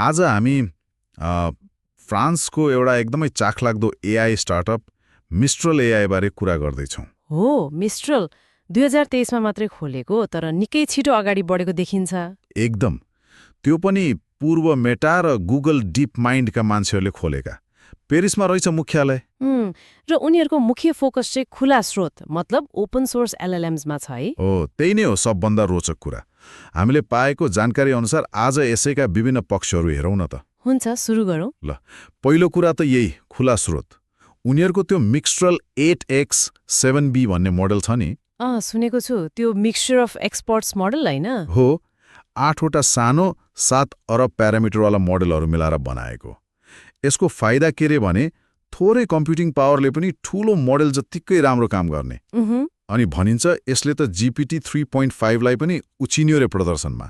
आज हामी फ्रान्सको एउटा एकदमै चाखलाग्दो एआई स्टार्टअप मिस्ट्रल एआई बारे कुरा गर्दैछौँ। हो, मिस्ट्रल 2023 मा मात्रै खोलेको तर निकै छिटो अगाडि बढेको देखिन्छ। एकदम, त्यो पनि पूर्व मेटा र गुगल डिप माइन्डका मान्छेहरूले खोलेका। पेरिसमा रहेछ मुख्यालय। र उनीहरूको मुख्य फोकस चाहिँ खुला स्रोत मतलब ओपन सोर्स एलएलएम्समा छ है। हो, त्यही नै हो सबभन्दा रोचक कुरा। हामीले पाएको जानकारी अनुसार आज यसैका विभिन्न पक्षहरू हेरौँ न त। हुन्छ, सुरु गरौँ। ल, पहिलो कुरा त यही खुला स्रोत। उनीहरूको त्यो मिक्स्ट्रल 8X 7B भन्ने मोडल छ नि। सुनेको छु, त्यो मिक्सचर अफ एक्सपर्ट्स मोडल हैन? हो, 8वटा सानो 7 अरब प्यारामिटरवाला मोडलहरू मिलाएर बनाएको। यसको फाइदा के रे भने थोरै कम्प्युटिङ पावरले पनि ठूलो मोडल जत्तिकै राम्रो काम गर्ने। अनि भनिन्छ यसले त GPT 3.5 लाई पनि उछिन्यो रे प्रदर्शनमा।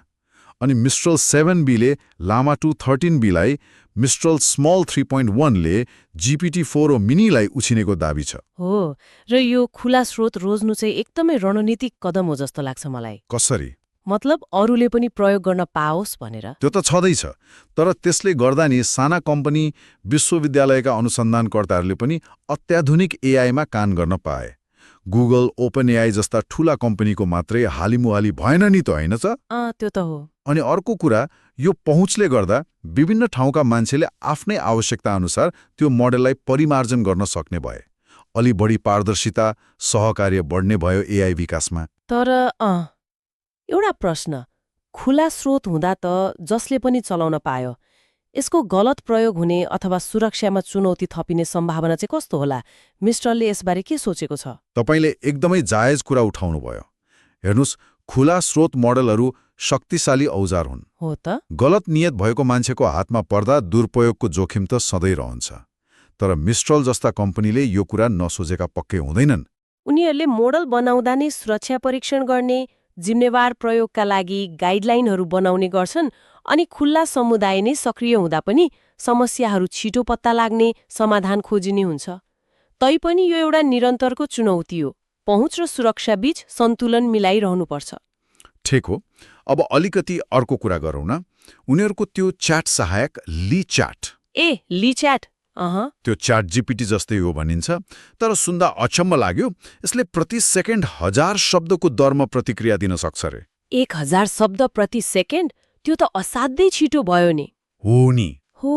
अनि मिस्ट्रल 7B ले लामा 213B लाई, मिस्ट्रल स्मल 3.1 ले GPT 4 मिनीलाई उछिनेको दाबी छ। हो, र यो खुला स्रोत रोज्नु चाहिँ एकदमै रणनीतिक कदम हो जस्तो लाग्छ मलाई। कसरी? मतलब अरूले पनि प्रयोग गर्न पाओस् भनेर। त्यो त छँदैछ, तर त्यसले गर्दा नि साना कम्पनी, विश्वविद्यालयका अनुसन्धानकर्ताहरूले पनि अत्याधुनिक एआईमा काम गर्न पाए। गुगल, ओपन एआई जस्ता ठूला कम्पनीको मात्रै हालिमुहाली भएन नि त, होइन त? त्यो त हो। अनि अर्को कुरा, यो पहुँचले गर्दा विभिन्न ठाउँका मान्छेले आफ्नै आवश्यकता अनुसार त्यो मोडललाई परिमार्जन गर्न सक्ने भए। अलि बढी पारदर्शिता, सहकार्य बढ्ने भयो एआई विकासमा। तर एउटा प्रश्न, खुला स्रोत हुँदा त जसले पनि चलाउन पायो, यसको गलत प्रयोग हुने अथवा सुरक्षामा चुनौती थपिने सम्भावना चाहिँ कस्तो होला? मिस्ट्रलले यसबारे के सोचेको छ? तपाईले एकदमै जायज कुरा उठाउनु भयो। हेर्नुस्, खुला स्रोत मोडलहरू शक्तिशाली औजार हुन्। हो त। गलत नियत भएको मान्छेको हातमा पर्दा दुरुपयोगको जोखिम त सधैँ रहन्छ। तर मिस्ट्रल जस्ता कम्पनीले यो कुरा नसोचेका पक्कै हुँदैनन्। उनीहरूले मोडल बनाउँदा नै सुरक्षा परीक्षण गर्ने, जिम्मेवार प्रयोगका लागि गाइडलाइनहरू बनाउने गर्छन्, अनि खुल्ला समुदाय नै सक्रिय हुँदा पनि समस्याहरू छिटो पत्ता लाग्ने, समाधान खोजिने हुन्छ। तैपनि यो एउटा निरन्तरको चुनौती हो। पहुँच र सुरक्षा बीच सन्तुलन मिलाइरहनुपर्छ। ठिक हो। अब अलिकति अर्को कुरा गरौँ न। उनीहरूको त्यो च्याट सहायक ली च्याट। ली च्याट? त्यो च्याट जीपीटी जस्तै हो भनिन्छ, तर सुन्दा अचम्म लाग्यो, यसले प्रति सेकेन्ड 1000 शब्दको दरमा प्रतिक्रिया दिन सक्छ रे। 1000 शब्द प्रति सेकेन्ड? त्यो त असाध्यै छिटो भयो नि। हो नि। हो,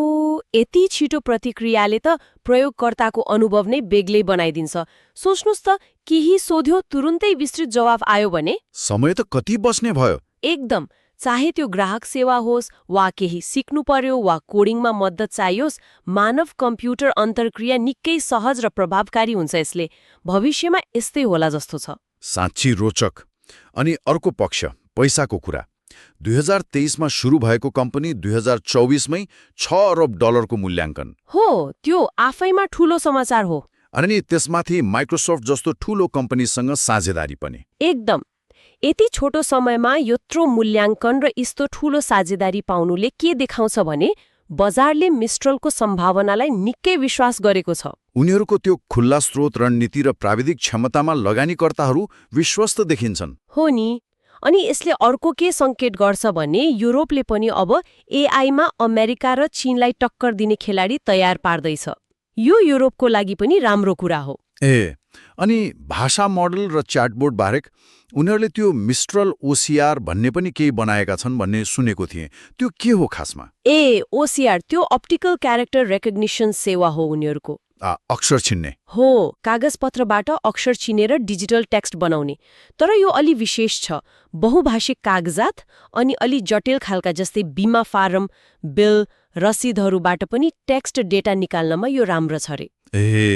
यति छिटो प्रतिक्रियाले त प्रयोगकर्ताको अनुभव नै बेग्लै बनाइदिन्छ। सोच्नुस् त, केही सोध्यो तुरुन्तै विस्तृत जवाफ आयो भने समय त कति बस्ने भयो। एकदम, चाहे त्यो ग्राहक सेवा होस् वा केही सिक्नु पर्यो वा कोडिङमा मद्दत चाहियोस्, मानव कम्प्युटर अन्तर्क्रिया निकै सहज र प्रभावकारी हुन्छ यसले। भविष्यमा यस्तै होला जस्तो छ। साँच्ची रोचक। अनि अर्को पक्ष, पैसाको कुरा। 2023 मा सुरु भएको कम्पनी 2024 मै $6 अरब मूल्याङ्कन। हो, त्यो आफैमा ठूलो समाचार हो। अनि त्यसमाथि माइक्रोसफ्ट जस्तो ठूलो कम्पनीसँग साझेदारी पनि। एकदम, यति छोटो समयमा यत्रो मूल्याङ्कन र यस्तो ठूलो साझेदारी पाउनुले के देखाउँछ भने बजारले मिस्ट्रलको सम्भावनालाई निकै विश्वास गरेको छ। उनीहरूको त्यो खुल्ला स्रोत रणनीति र प्राविधिक क्षमतामा लगानीकर्ताहरू विश्वस्त देखिन्छन्। हो नि। अनि यसले अर्को के सङ्केत गर्छ भने युरोपले पनि अब एआईमा अमेरिका र चीनलाई टक्कर दिने खेलाडी तयार पार्दैछ। यो युरोपको लागि पनि राम्रो कुरा हो। अनि भाषा मोडल र च्याटबोट बाहेक उनीहरूले त्यो मिस्ट्रल ओसिआर भन्ने पनि केही बनाएका छन् भन्ने सुनेको थिएँ। त्यो के हो खासमा? ओसिआर त्यो अप्टिकल क्यारेक्टर रेकग्निसन सेवा हो उनीहरूको। अक्षर छिन्ने? हो, कागजपत्रबाट अक्षर चिनेर डिजिटल टेक्स्ट बनाउने। तर यो अलि विशेष छ। बहुभाषिक कागजात अनि अलि जटिल खालका जस्तै बिमा फारम, बिल, रसिदहरूबाट पनि टेक्स्ट डेटा निकाल्नमा यो राम्रो छ रे।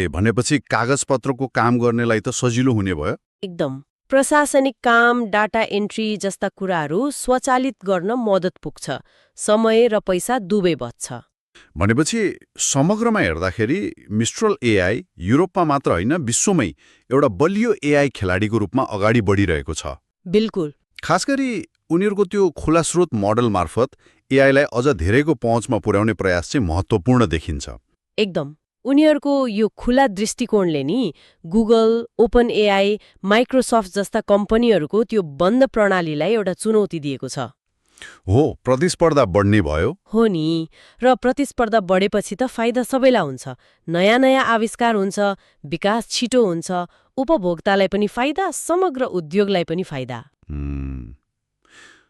भनेपछि कागजपत्रको काम गर्नेलाई त सजिलो हुने भयो। एकदम, प्रशासनिक काम, डाटा एन्ट्री जस्ता कुराहरू स्वचालित गर्न मद्दत पुग्छ। समय र पैसा दुवै बच्छ। भनेपछि समग्रमा हेर्दाखेरि मिस्ट्रल एआई युरोपमा मात्र होइन, विश्वमै एउटा बलियो एआई खेलाडीको रूपमा अगाडि बढिरहेको छ। बिल्कुल। खास गरी उनीहरूको त्यो खुला स्रोत मोडल मार्फत एआईलाई अझ धेरैको पहुँचमा पुर्याउने प्रयास चाहिँ महत्त्वपूर्ण देखिन्छ। एकदम, उनीहरूको यो खुला दृष्टिकोणले नि गुगल, ओपन एआई, माइक्रोसफ्ट जस्ता कम्पनीहरूको त्यो बन्द प्रणालीलाई एउटा चुनौती दिएको छ। हो, प्रतिस्पर्धा बढ्ने भयो। हो नि, र प्रतिस्पर्धा बढेपछि त फाइदा सबैलाई हुन्छ। नयाँ नयाँ आविष्कार हुन्छ, विकास छिटो हुन्छ, उपभोक्तालाई पनि फाइदा, समग्र उद्योगलाई पनि फाइदा।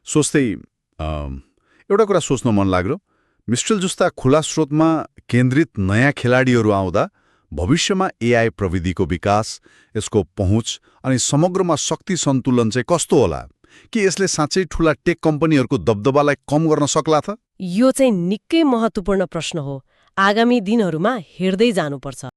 सोच्दै एउटा कुरा सोच्न मन लाग्यो, मिस्ट्रेल जस्ता खुला स्रोतमा केन्द्रित नयाँ खेलाडीहरू आउँदा भविष्यमा एआई प्रविधिको विकास, यसको पहुँच अनि समग्रमा शक्ति सन्तुलन चाहिँ कस्तो होला? के यसले साँच्चै ठूला टेक कम्पनीहरूको दबदबालाई कम गर्न सक्ला त? यो चाहिँ निकै महत्त्वपूर्ण प्रश्न हो। आगामी दिनहरूमा हेर्दै जानुपर्छ।